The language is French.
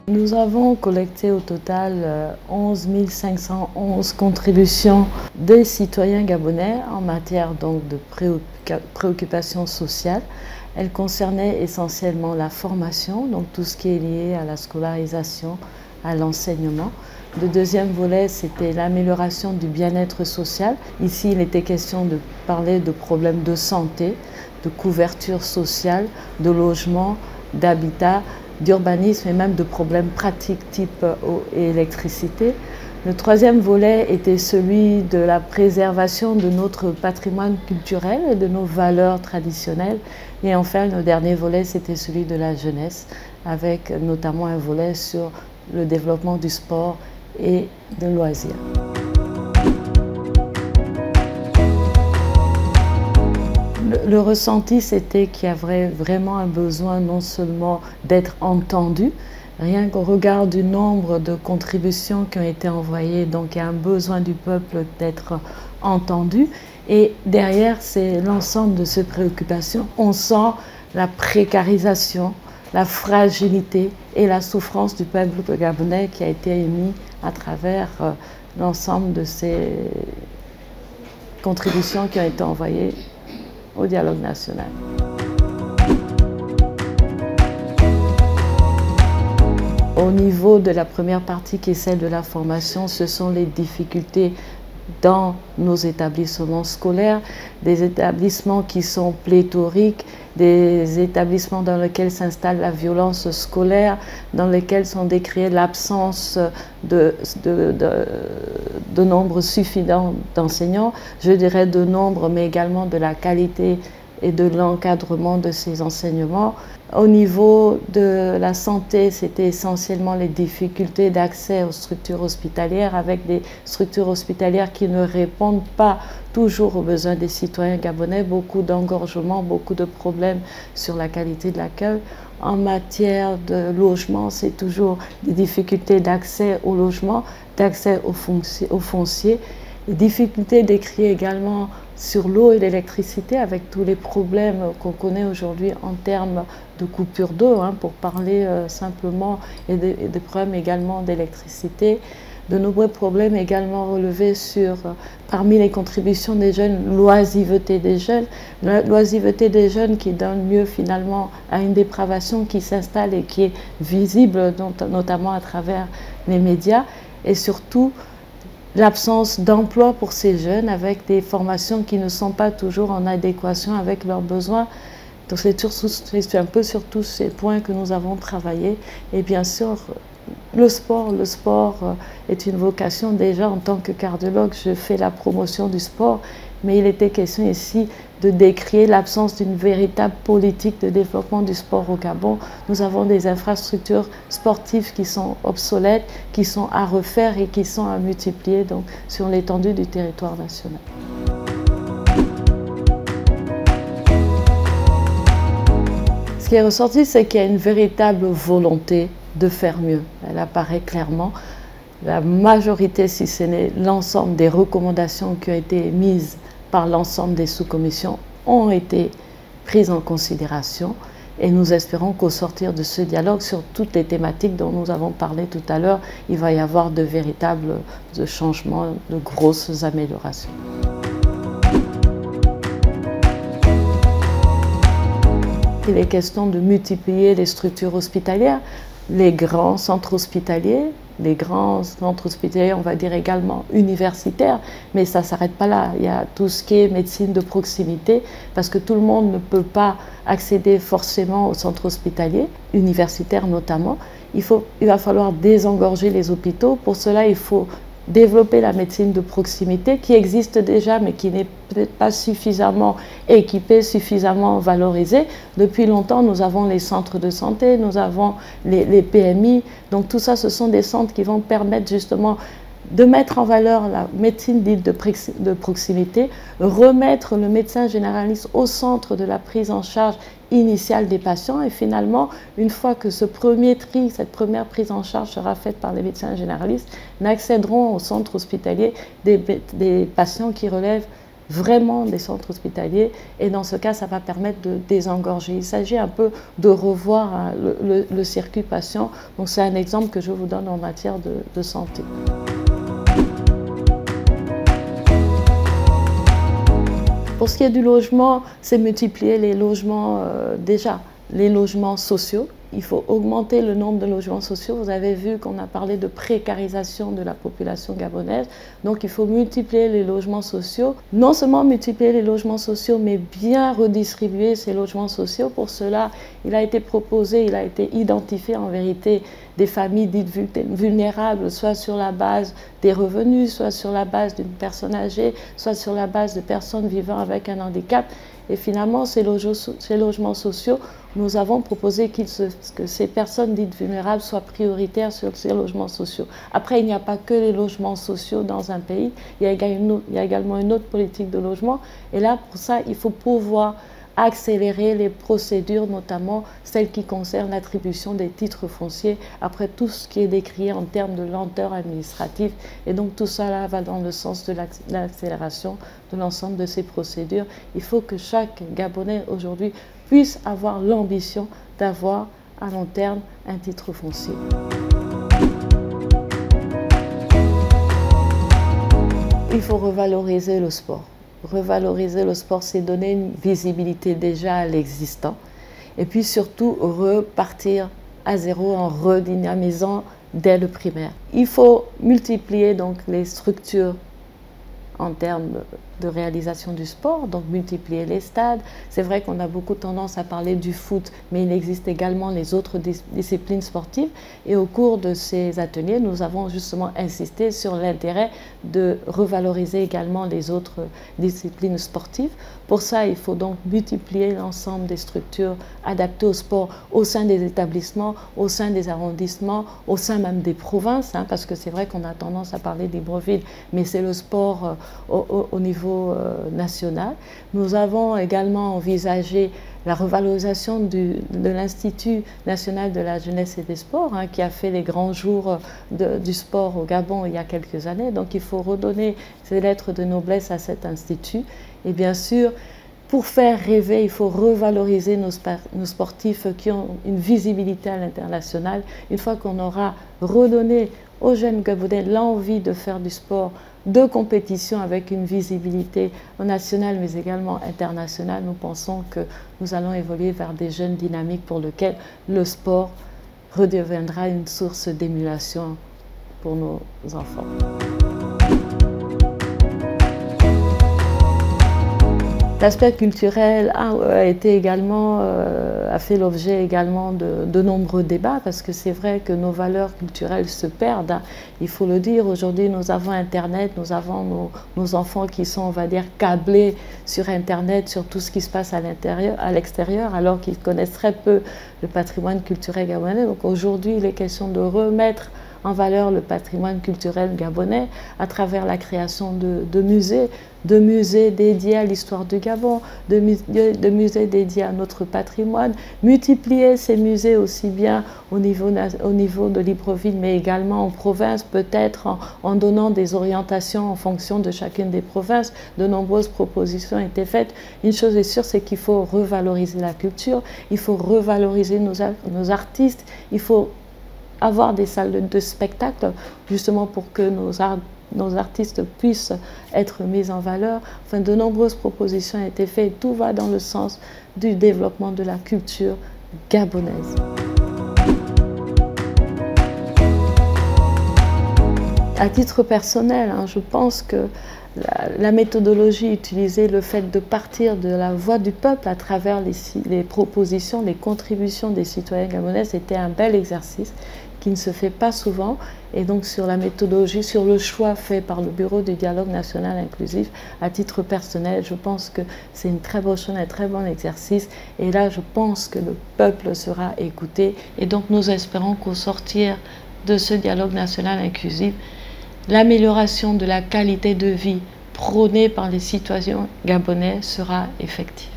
Nous avons collecté au total 11 511 contributions des citoyens gabonais en matière donc de préoccupations sociales. Elles concernaient essentiellement la formation, donc tout ce qui est lié à la scolarisation, à l'enseignement. Le deuxième volet, c'était l'amélioration du bien-être social. Ici, il était question de parler de problèmes de santé, de couverture sociale, de logement, d'habitat, d'urbanisme et même de problèmes pratiques type eau et électricité. Le troisième volet était celui de la préservation de notre patrimoine culturel et de nos valeurs traditionnelles. Et enfin, le dernier volet, c'était celui de la jeunesse, avec notamment un volet sur le développement du sport et de loisirs. Le ressenti, c'était qu'il y avait vraiment un besoin non seulement d'être entendu, rien qu'au regard du nombre de contributions qui ont été envoyées, donc il y a un besoin du peuple d'être entendu. Et derrière, c'est l'ensemble de ces préoccupations. On sent la précarisation, la fragilité et la souffrance du peuple gabonais qui a été émis à travers l'ensemble de ces contributions qui ont été envoyées au dialogue national. Au niveau de la première partie qui est celle de la formation, ce sont les difficultés dans nos établissements scolaires, des établissements qui sont pléthoriques, des établissements dans lesquels s'installe la violence scolaire, dans lesquels sont décrits l'absence de nombre suffisant d'enseignants, je dirais de nombre, mais également de la qualité et de l'encadrement de ces enseignements. Au niveau de la santé, c'était essentiellement les difficultés d'accès aux structures hospitalières, avec des structures hospitalières qui ne répondent pas toujours aux besoins des citoyens gabonais, beaucoup d'engorgements, beaucoup de problèmes sur la qualité de l'accueil. En matière de logement, c'est toujours des difficultés d'accès au logement, d'accès au foncier, des difficultés décrites également sur l'eau et l'électricité, avec tous les problèmes qu'on connaît aujourd'hui en termes de coupure d'eau, pour parler simplement, et des problèmes également d'électricité. De nombreux problèmes également relevés sur, parmi les contributions des jeunes, l'oisiveté des jeunes. L'oisiveté des jeunes qui donne lieu finalement à une dépravation qui s'installe et qui est visible, notamment à travers les médias, et surtout l'absence d'emploi pour ces jeunes avec des formations qui ne sont pas toujours en adéquation avec leurs besoins. Donc c'est un peu sur tous ces points que nous avons travaillé. Et bien sûr, le sport est une vocation. Déjà, en tant que cardiologue, je fais la promotion du sport, mais il était question ici de décrire l'absence d'une véritable politique de développement du sport au Gabon. Nous avons des infrastructures sportives qui sont obsolètes, qui sont à refaire et qui sont à multiplier donc, sur l'étendue du territoire national. Ce qui est ressorti, c'est qu'il y a une véritable volonté de faire mieux. Elle apparaît clairement. La majorité, si ce n'est l'ensemble des recommandations qui ont été mises par l'ensemble des sous-commissions, ont été prises en considération. Et nous espérons qu'au sortir de ce dialogue sur toutes les thématiques dont nous avons parlé tout à l'heure, il va y avoir de véritables changements, de grosses améliorations. Il est question de multiplier les structures hospitalières, les grands centres hospitaliers, on va dire également universitaires, mais ça ne s'arrête pas là. Il y a tout ce qui est médecine de proximité, parce que tout le monde ne peut pas accéder forcément aux centres hospitaliers, universitaires notamment. Il va falloir désengorger les hôpitaux. Pour cela, il faut développer la médecine de proximité qui existe déjà mais qui n'est peut-être pas suffisamment équipée, suffisamment valorisée. Depuis longtemps, nous avons les centres de santé, nous avons les PMI. Donc tout ça, ce sont des centres qui vont permettre justement de mettre en valeur la médecine dite de proximité, remettre le médecin généraliste au centre de la prise en charge initiale des patients. Et finalement, une fois que ce premier tri, cette première prise en charge sera faite par les médecins généralistes, n'accéderont au centre hospitalier des patients qui relèvent vraiment des centres hospitaliers, et dans ce cas, ça va permettre de désengorger. Il s'agit un peu de revoir le circuit patient. Donc c'est un exemple que je vous donne en matière de santé. Pour ce qui est du logement, c'est multiplier les logements déjà, les logements sociaux. Il faut augmenter le nombre de logements sociaux. Vous avez vu qu'on a parlé de précarisation de la population gabonaise. Donc il faut multiplier les logements sociaux. Non seulement multiplier les logements sociaux, mais bien redistribuer ces logements sociaux. Pour cela, il a été proposé, il a été identifié en vérité des familles dites vulnérables, soit sur la base des revenus, soit sur la base d'une personne âgée, soit sur la base de personnes vivant avec un handicap. Et finalement, ces logements sociaux, nous avons proposé que ces personnes dites vulnérables soient prioritaires sur ces logements sociaux. Après, il n'y a pas que les logements sociaux dans un pays, il y a également une autre politique de logement. Et là, pour ça, il faut pouvoir accélérer les procédures, notamment celles qui concernent l'attribution des titres fonciers, après tout ce qui est décrié en termes de lenteur administrative. Et donc tout ça là va dans le sens de l'accélération de l'ensemble de ces procédures. Il faut que chaque Gabonais aujourd'hui puisse avoir l'ambition d'avoir à long terme un titre foncier. Il faut revaloriser le sport. Revaloriser le sport, c'est donner une visibilité déjà à l'existant. Et puis surtout, repartir à zéro en redynamisant dès le primaire. Il faut multiplier donc les structures en termes de réalisation du sport, donc multiplier les stades. C'est vrai qu'on a beaucoup tendance à parler du foot, mais il existe également les autres disciplines sportives. Et au cours de ces ateliers, nous avons justement insisté sur l'intérêt de revaloriser également les autres disciplines sportives. Pour ça, il faut donc multiplier l'ensemble des structures adaptées au sport au sein des établissements, au sein des arrondissements, au sein même des provinces, parce que c'est vrai qu'on a tendance à parler des Libreville, mais c'est le sport au niveau national. Nous avons également envisagé la revalorisation de l'Institut national de la jeunesse et des sports, qui a fait les grands jours du sport au Gabon il y a quelques années. Donc il faut redonner ces lettres de noblesse à cet institut. Et bien sûr, pour faire rêver, il faut revaloriser nos sportifs qui ont une visibilité à l'international. Une fois qu'on aura redonné aux jeunes Gabonais l'envie de faire du sport de compétition avec une visibilité nationale mais également internationale, nous pensons que nous allons évoluer vers des jeunes dynamiques pour lesquels le sport redeviendra une source d'émulation pour nos enfants. L'aspect culturel a fait l'objet également de nombreux débats, parce que c'est vrai que nos valeurs culturelles se perdent. Il faut le dire, aujourd'hui nous avons Internet, nous avons nos enfants qui sont, on va dire, câblés sur Internet, sur tout ce qui se passe à l'extérieur, alors qu'ils connaissent très peu le patrimoine culturel gabonais. Donc aujourd'hui, il est question de remettre en valeur le patrimoine culturel gabonais à travers la création de musées dédiés à l'histoire du Gabon, de musées dédiés à notre patrimoine, multiplier ces musées aussi bien au niveau de Libreville, mais également en province, peut-être en donnant des orientations en fonction de chacune des provinces. De nombreuses propositions ont été faites. Une chose est sûre, c'est qu'il faut revaloriser la culture, il faut revaloriser nos artistes, il faut avoir des salles de spectacle, justement pour que nos artistes puissent être mis en valeur. Enfin, de nombreuses propositions ont été faites. Tout va dans le sens du développement de la culture gabonaise. À titre personnel, je pense que la méthodologie utilisée, le fait de partir de la voix du peuple à travers les propositions, les contributions des citoyens gabonais, c'était un bel exercice qui ne se fait pas souvent. Et donc sur la méthodologie, sur le choix fait par le Bureau du dialogue national inclusif, à titre personnel, je pense que c'est une très bonne chose, un très bon exercice. Et là, je pense que le peuple sera écouté. Et donc nous espérons qu'au sortir de ce dialogue national inclusif, l'amélioration de la qualité de vie prônée par les citoyens gabonais sera effective.